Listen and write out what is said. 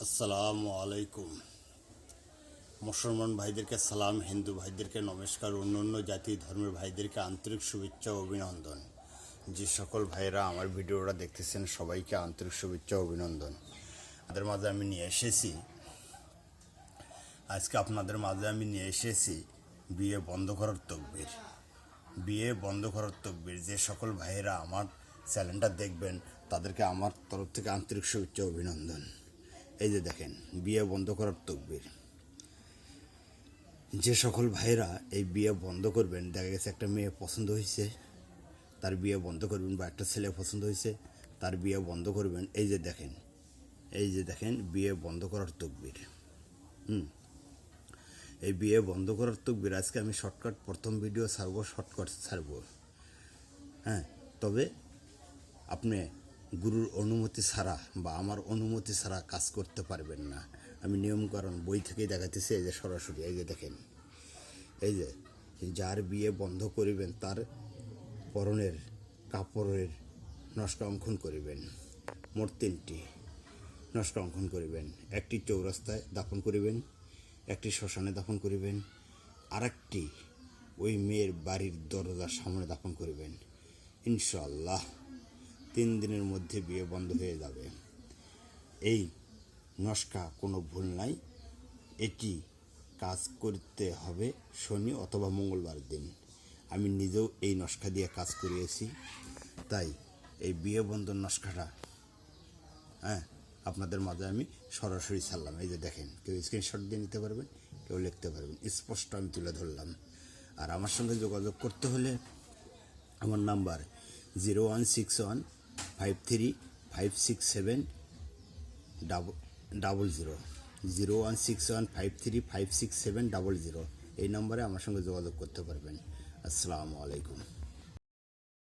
আসসালামু আলাইকুম। মুসলমান ভাইদেরকে সালাম, হিন্দু ভাইদেরকে নমস্কার, অন্য জাতি ধর্মের ভাইদেরকে আন্তরিক শুভেচ্ছা ও অভিনন্দন। যে সকল ভাইরা আমার ভিডিওটা দেখতেছেন সবাইকে আন্তরিক শুভেচ্ছা ও অভিনন্দন। আপনাদের মাঝে আমি নিয়ে এসেছি বিয়ে বন্ধ করার তকবির। যে সকল ভাইয়েরা আমার চ্যানেলটা দেখবেন তাদেরকে আমার তরফ থেকে আন্তরিক শুভেচ্ছা ও অভিনন্দন। এই যে দেখেন, বিয়ে বন্ধ করার তকবির। যে সকল ভাইরা এই বিয়ে বন্ধ করবেন, দেখা গেছে একটা মেয়ে পছন্দ হয়েছে, তার বিয়ে বন্ধ করবেন, বা একটা ছেলে পছন্দ হয়েছে, তার বিয়ে বন্ধ করবেন। এই যে দেখেন বিয়ে বন্ধ করার তকবির। এই বিয়ে বন্ধ করার তকবির আজকে আমি শর্টকাট প্রথম ভিডিও ছাড়বো। তবে আপনি গুরুর অনুমতি ছাড়া বা আমার অনুমতি ছাড়া কাজ করতে পারবেন না। আমি নিয়মকানুন বই থেকেই দেখাতেছি। এই যে সরাসরি এই যে দেখেন, এই যে যার বিয়ে বন্ধ করিবেন তার পরনের কাপড়ের নকশা অঙ্কন করিবেন। মোট 3টি নকশা অঙ্কন করিবেন। একটি চৌরাস্তায় দাফন করিবেন, একটি শ্মশানে দাফন করিবেন, আরেকটি ওই মেয়ের বাড়ির দরজার সামনে দাফন করিবেন। ইনশাআল্লাহ 3 দিনের মধ্যে বিয়ে বন্ধ হয়ে যাবে। এই নকশা কোনো ভুল নাই। এটি কাজ করতে হবে শনি অথবা মঙ্গলবার দিন। আমি নিজেও এই নকশা দিয়ে কাজ করিয়েছি, তাই এই বিয়ে বন্ধন নকশাটা আপনাদের মাঝে আমি সরাসরি ছাড়লাম। এই যে দেখেন, কেউ স্ক্রিনশট দিয়ে নিতে পারবেন, কেউ লিখতে পারবেন, স্পষ্ট আমি তুলে ধরলাম। আর আমার সঙ্গে যোগাযোগ করতে হলে আমার নাম্বার 016153567000 016153567000। এই নম্বরে আমার সঙ্গে যোগাযোগ করতে পারবেন। আসসালামু আলাইকুম।